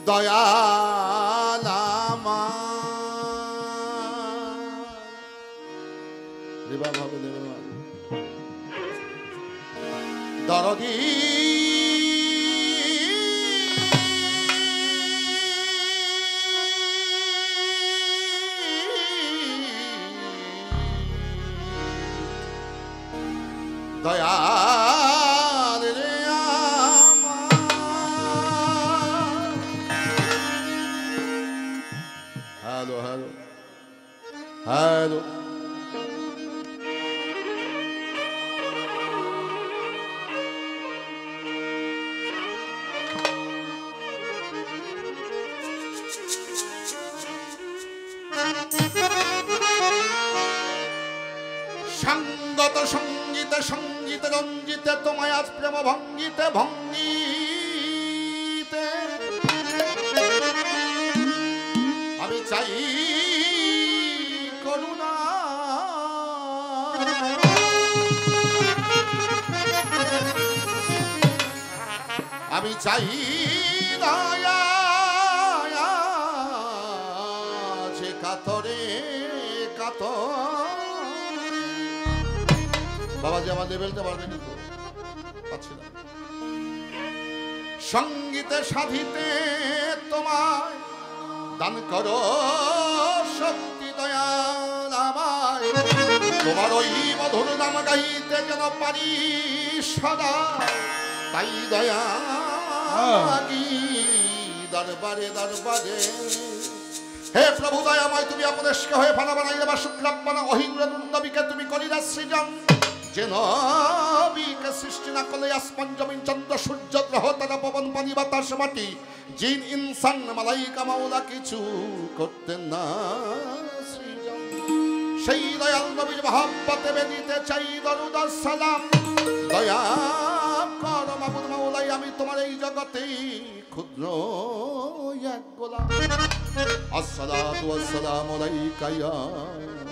দয়াল আমার দরদী দয়াল রে আমার হ্যালো হ্যালো হ্যালো সঙ্গত সঙ্গীতে সঙ্গীতে রঞ্জিতে তোমায় আজ প্রেম ভঙ্গিতে ভঙ্গিতে আমি চাই করুণা আমি চাই দয়া যে কাতরে কাতর বাবাজি আমাদের বলতে পারবেন তো পাচ্ছি না সঙ্গীতে সাধিতে তোমায় দান করো শক্তি দয়াল আমায় তোমার ওই মধুর নাম গাইতে যেন পারি সদা তাই দয়া দরবারে দরবারে হে প্রভু দয়াময় তুমি অপদেশকে হয়ে ফানা বানাইলে বা শুক্রাব্বানা অহিন্দ্র নবীকে তুমি করিলা সৃজন যে নবীকে সৃষ্টি না করলে আসমান জমিন চন্দ্র সূর্য গ্রহ তারা পবন পানি বাতাস মাটি জিন ইনসান মালাইকা মাওলা কিছু করতেন না সৃজন সেই দয়াল নবীর মহব্বতে বেদিতে চাই দরুদ সালাম দয়া কর মাবুদ মাওলাই আমি তোমার এই জগতে ক্ষুদ্র এক গোলাম আসসালাতু ওয়াসসালামু আলাইকা ইয়া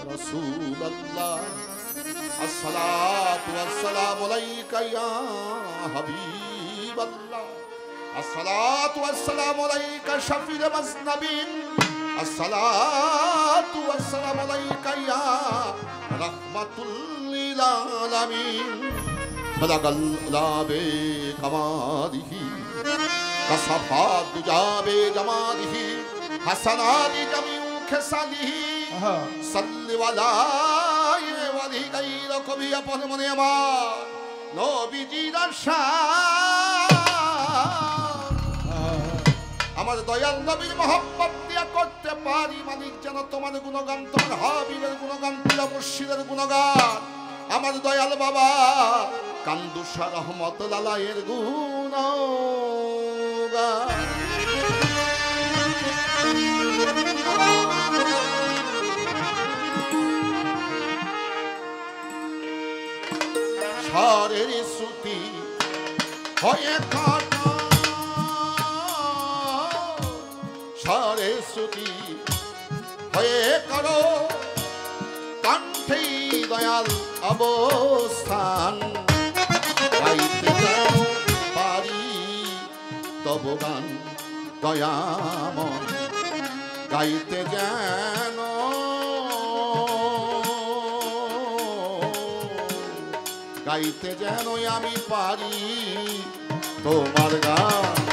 রাসূলুল্লাহ আসসালাতু ওয়াসসালামু আলাইকা ইয়া হাবিবাল্লাহ আসসালাতু ওয়াসসালামু আলাইকা শাফিউল মুজনাবিন আসসালাতু ওয়াসসালামু আলাইকা ইয়া রাহমাতুল লিল আলামিন বলাগাল উলাবে কামালিহি কাসাফাত দুজাবে জামালিহি হাসানাতি জামিউ খেসালিহি সাল্লি ওয়ালাই ওয়ালি গায়রা কবি আপন মনে আমার নবীজির আমার দয়াল নবীর মহব্বত দিয়া করতে পারি মালিক যেন তোমার গুণগান তোমার হাবিবের গুণগান প্রিয় মুর্শিদের গুণগান আমার দয়াল বাবা কান্দুসা রহমত লালায়ের গুণগান স্বরের শ্রুতি হয়ে কাটা স্বরের শ্রুতি হয়ে করো কণ্ঠেই দয়াল অবস্থান গাইতে যেন পারি তব গান দয়াময় গাইতে যেন গাইতে যেন আমি পারি তোমার গান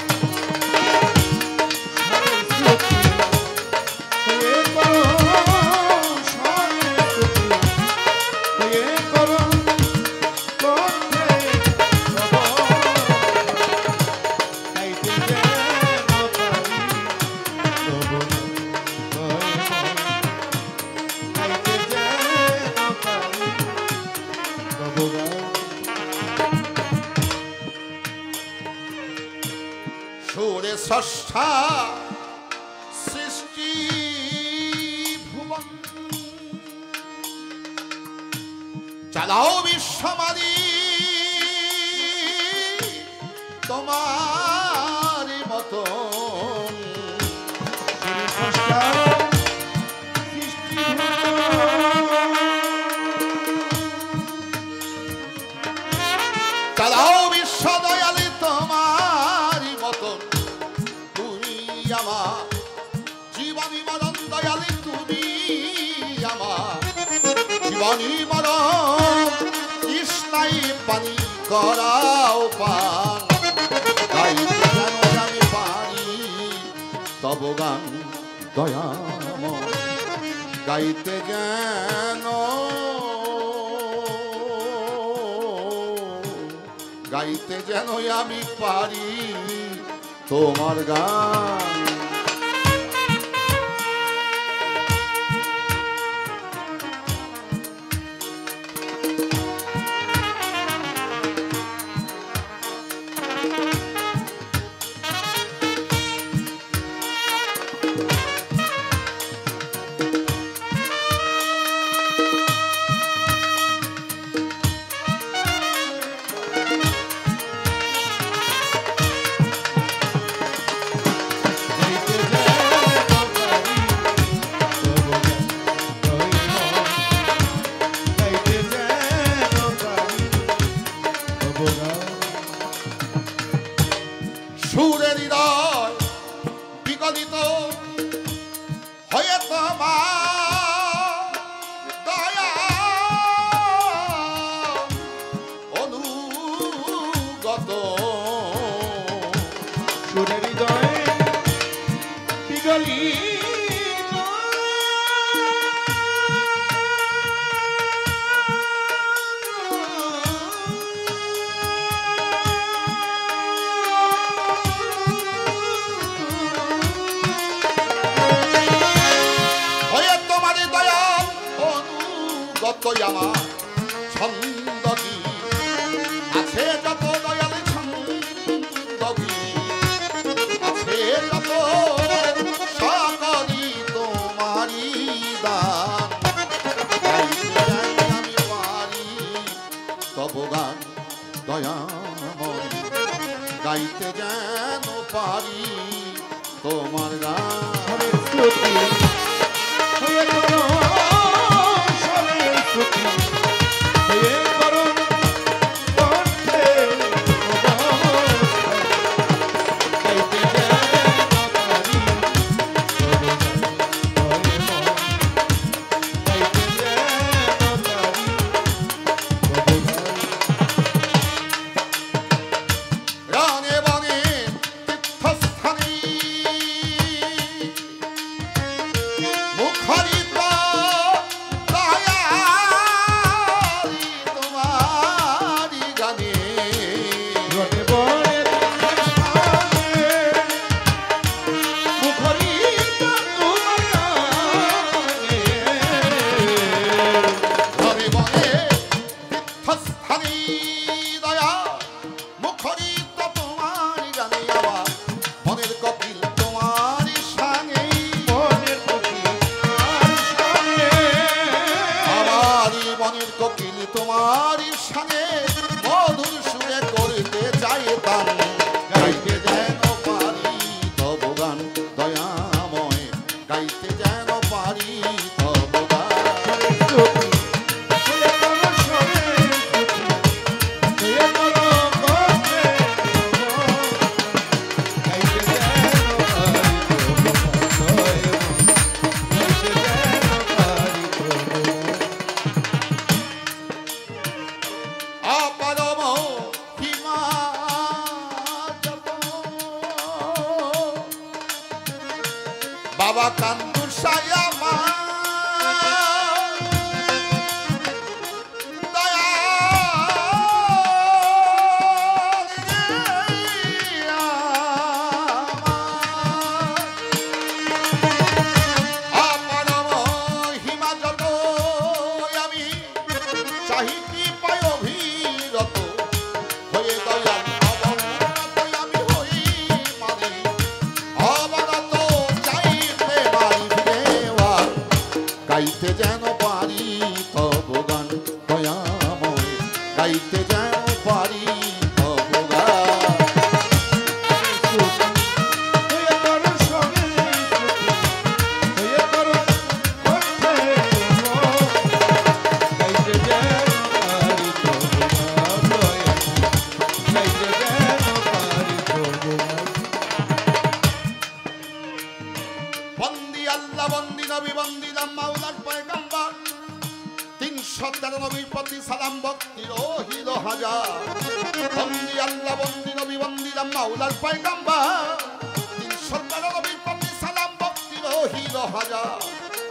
সুরে ষষ্ঠা সৃষ্টি ভুবন চালাও বিশ্বমারি তোমার মতন সৃষ্টি ভুবন দয়ালি তুমি আমার জীবনী মরণ তৃষ্ণাই পানি করাও পান গাইতে যেন আমি পারি তব গান দয়াময় গাইতে যেন আমি পারি তোমার গান সুরের হৃদয় বিগলিত হয়ে তোমার দয়া অনুগত সুরের হৃদয় বিগলিত আমার ছন্দ কি আছে যত দয়াল ছন্দ কি আছে যত সকলি তোমারি দান আমি পারি তব গান দয়াময় গাইতে যেন পারি তোমার গান তোমারই সঙ্গে মধুর সুরে করতে চাইতাম গাইতে যেন পারি তব গান দয়াময় গাইতে যেন পারি তব বাবা কান্দুর সায়া মা হিমা যত আমি চাহিতি পাই অভিরত হয়ে দয়াল আমি হই মারি অবরত গাইতে যেন পারি তব গান দয়াময় গাইতে যেন পারি তব গান বন্দি আল্লাহ বন্দি নবী বন্দিলাম মাওলার পয়গম্বর 313 নবীর প্রতি সালাম ভক্তি রহিল হাজার বন্দি আল্লাহ বন্দি নবী বন্দিলাম মাওলার পয়গম্বর 313 নবীর প্রতি সালাম ভক্তি রহিল হাজার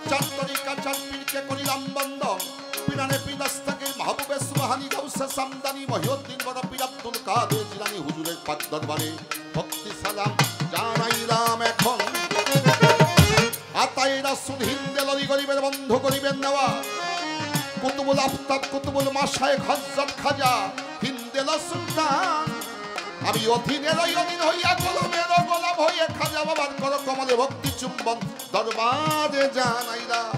চার তরিকা চার পীরকে করিলাম বন্দন পিরানে পিদাস্তাকের মাহবুবে সুবহানি গাউসে সামদানি মহিউদ্দিন বড় পীর আব্দুল কাদের জিলানী হুজুরের পাক দরবারে ভক্তি সালাম জানাইলাম এখন আতাই রাসূল হিন্দে লরি গরিবের বন্ধু গরিবের নেওয়া কুতুবুল আফতাব কুতুবুল মাশায়েখ হযরত খাজা হিন্দেল সুলতান আমি অধীনের অধীন হইয়া গোলামের গোলাম হইয়া খাজা বাবার কর কমলে ভক্তি চুম্বন দরবারে জানাইলাম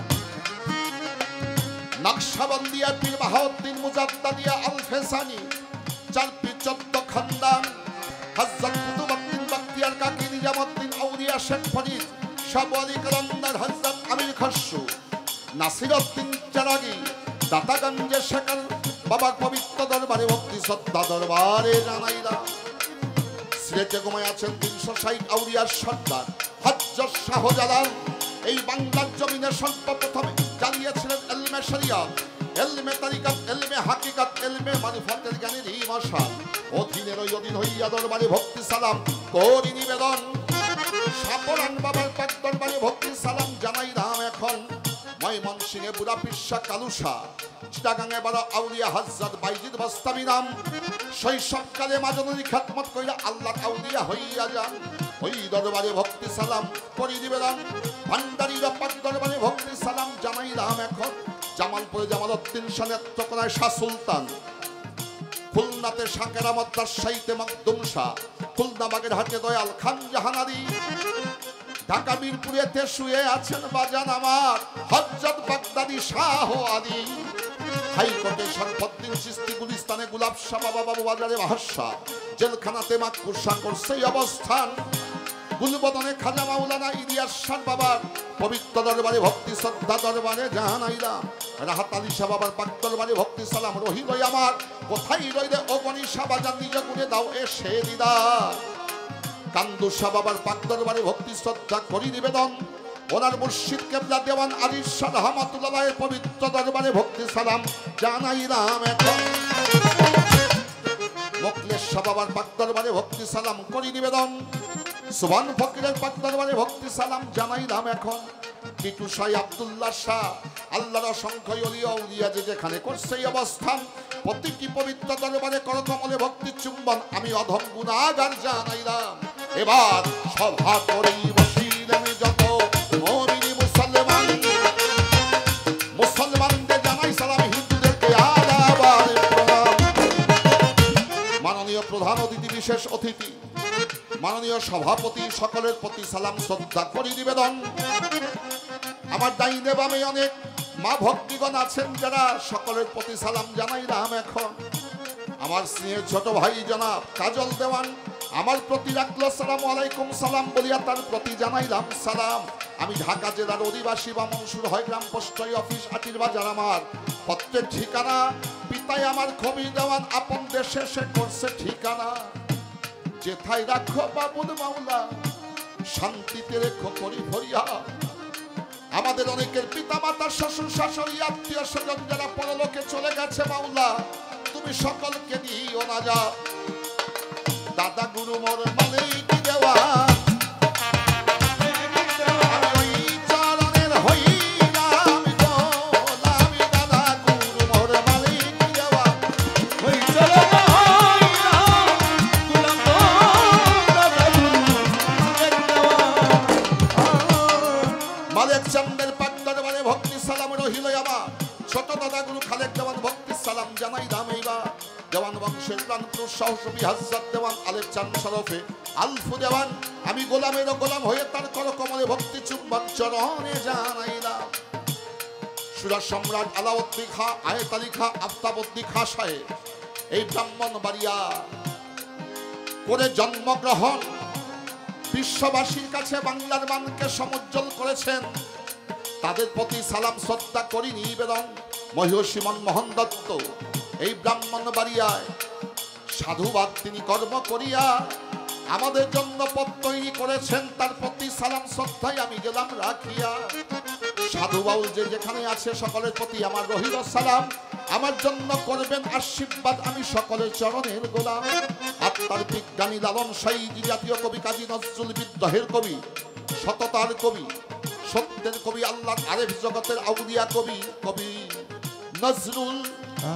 নকশবন্দিয়া পীর বাহাউদ্দিন মুজাদ্দাদিয়া আল ফেসানি চার পীর 14 খানদান হযরত কুতুবউদ্দিন বখতিয়ার কাকি নিজামউদ্দিন আউলিয়া শেখ ফরিদ শাহ ওয়ালি কালান্দার হযরত আমির খসরু নাসিরউদ্দিন চারাগি দাতাগঞ্জে শেখর বাবার পবিত্র দরবারে ভক্তি শ্রদ্ধা দরবারে জানাইলাম সিলেটে ঘুমায় আছেন 360 আউলিয়ার সর্দার হযরত শাহজালাল এই বাংলার জমিনে সর্বপ্রথমে জানিয়েছিলেন ইলমে শরিয়ত ইলমে তরিকত ইলমে হাকিকত ইলমে মারিফতের জ্ঞানের এই মশাল অধীনের অধীন হইয়া দরবারে ভক্তি সালাম করি নিবেদন সাপরান বাবার পাক দরবারে ভক্তি সালাম জানাইলাম এখন ময়মনসিংহে বুড়া পিসা কালুসা চিটাগাঙে বড় আউলিয়া হযরত বাইজিদ বাস্তামি নাম শৈশবকালে মাজননী খিদমত কইরা আল্লাহ আউলিয়া হইয়া যান ওই দরবারে ভক্তি সালাম করি নিবেদন ভান্ডারীর পাক দরবারে ভক্তি সালাম জানাইলাম এখন জামালপুরে জামালউদ্দিন শাহ নেত্রকোনায় শাহ সুলতান খুলনাতে শাহ কেরামত রাজশাহীতে মখদুম শাহ খুলনা বাগেরহাটে দয়াল খান জাহানারি ঢাকা মিরপুরেতে শুয়ে আছেন বাজান আমার হযরত বাগদাদি শাহ আলী হাইকোর্টে শরফুদ্দিন চিশতি গুলিস্তানে গুলাব শাহ বাবা বাবু বাজারে বাদশা জেলখানাতে মাকবুসা করছে অবস্থান গুলবদনে খাজা মাওলানা ইলিয়াস শাহ বাবার পবিত্র দরবারে ভক্তি শ্রদ্ধা দরবারে জানাইলাম রাহাত আলী শাহ বাবার পাক দরবারে ভক্তি সালাম রহিল আমার কোথায় রইলে অগণী শাহ বাজার নিজ গুণে দাও এসে দিদার কান্দু শাহ বাবার পাক দরবারে ভক্তি শ্রদ্ধা করি নিবেদন ওনার মুর্শিদ কেবলা দেওয়ান আলী শাহ রহমাতুল্লাহের পবিত্র দরবারে ভক্তি সালাম জানাইলাম এখন মোখলেস শাহ বাবার পাক দরবারে ভক্তি সালাম করি নিবেদন সুবহান ফকিরের পাক দরবারে ভক্তি সালাম জানাইলাম এখন টিটু শাহ আব্দুল্লাহ শাহ আল্লাহর অসংখ্য ওলি আউলিয়া যে যেখানে করছে এই অবস্থান প্রতিটি পবিত্র দরবারে করকমলে ভক্তি চুম্বন আমি অধম গুনাহগার জানাইলাম এবার সভা করি বসিলেন যত মুমিনি মুসলমান মুসলমানদের জানাই সালাম হিন্দুদেরকে আদাব প্রণাম মাননীয় প্রধান অতিথি বিশেষ অতিথি মাননীয় সভাপতি সকলের প্রতি সালাম শ্রদ্ধা করি নিবেদন আমার ডাইনে বামে অনেক মা ভক্তিগণ আছেন যারা সকলের প্রতি সালাম জানাইলাম এখন আমার স্নেহের ছোট ভাই জনাব কাজল দেওয়ান আমার প্রতি রাখলো সালাম আলাইকুম সালাম বলিয়া তার প্রতি জানাইলাম সালাম আমি ঢাকা জেলার অধিবাসী বা মনসুর হয় গ্রাম পোস্ট অফিস আটির বাজার আমার পত্রের ঠিকানা পিতাই আমার খবি দেওয়ান আপন দেশে সে করছে ঠিকানা যেথায় রাখো বাবুল মাওলা শান্তিতে রেখো করি ভরিয়া আমাদের অনেকের পিতা মাতা শ্বশুর শাশুড়ি আত্মীয় স্বজন যারা পরলোকে চলে গেছে মাওলা তুমি সকলকে দিও না যা দাদা গুরু মোর মালিক দেওয়া ছোট দাদা গুরু খালেক দেওয়ান ভক্তি সালাম জানাইলাম এইবার দেওয়ান বংশের প্রাণপুর সহসবী হযরত দেওয়ান আলেপ চান শরফে আলফু দেওয়ান আমি গোলামের গোলাম হয়ে তার করকমলে ভক্তি চুম্বন চরণে জানাইলাম সুরা সম্রাট আলাউদ্দিন খাঁ আয়েত আলী খাঁ আফতাবউদ্দিন খাঁ সাহেব এই ব্রাহ্মণবাড়িয়া করে জন্মগ্রহণ বিশ্ববাসীর কাছে বাংলার মানকে সমুজ্জ্বল করেছেন তাদের প্রতি সালাম শ্রদ্ধা করি নিবেদন মহিষী মনমোহন দত্ত এই ব্রাহ্মণবাড়িয়ায় সাধুবাদ তিনি কর্ম করিয়া আমাদের জন্য পথ তৈরি করেছেন তার প্রতি সালাম শ্রদ্ধায় আমি গেলাম রাখিয়া সাধু বাউল যে যেখানে আছে সকলের প্রতি আমার রহিল সালাম। আমার জন্য করবেন আশীর্বাদ, আমি সকলের চরণের গোলাম। আত্মার বিজ্ঞানী লালন সাইজি, জাতীয় কবি কাজী নজরুল, বিদ্রোহের কবি, সততার কবি, সত্যের কবি, আল্লাহ আরেফ জগতের আউলিয়া কবি কবি নজরুল,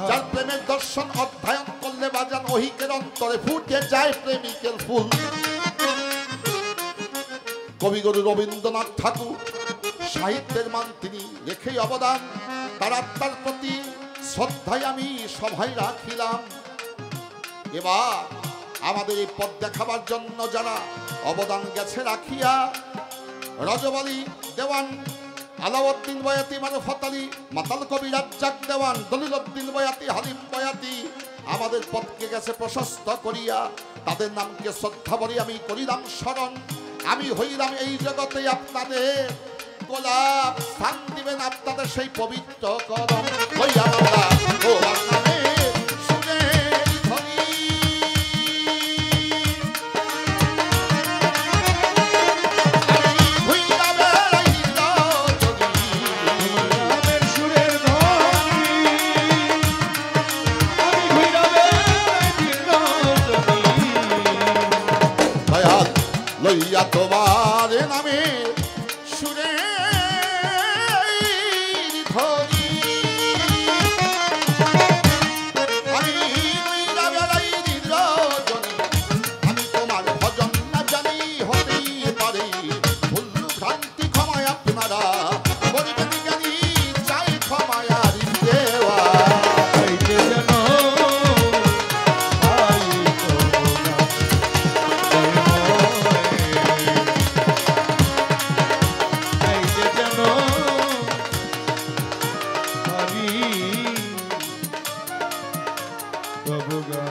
যার প্রেমের দর্শন অধ্যয়ন করলে বাজান ওহিকের অন্তরে ফুটে যায় প্রেমিকের ফুল। কবিগুরু রবীন্দ্রনাথ ঠাকুর, সাহিত্যের মান তিনি রেখেই অবদান। তার আত্মার প্রতি শ্রদ্ধায় আমি সভায় রাখিলাম। এবার আমাদের এই পথ দেখাবার জন্য যারা অবদান গেছে রাখিয়া, রজব আলী দেওয়ান, আলাউদ্দিন বয়াতি, মারুফত আলী, মাতাল কবি রাজ্জাক দেওয়ান, দলিলউদ্দিন বয়াতি, হালিম বয়াতি আমাদের পথকে গেছে প্রশস্ত করিয়া। তাদের নামকে শ্রদ্ধা বলি আমি করিলাম স্মরণ। আমি হইলাম এই জগতে আপনাদের গোলাপ, স্থান দিবেন আপনাদের সেই পবিত্র কদম। হইয়া বাংলা ও বাংলামে সুরের ধ্বনি। লইয়া তোমার নামে সুরের ধ্বনি, আমি বেড়াই রজনী। আমি তোমার ভজন না জানি, হতেই পারে ভুল ভ্রান্তি, ক্ষমায় আপনারা করবেন জ্ঞানী, চাই ক্ষমায় আর দেওয়া। Babuga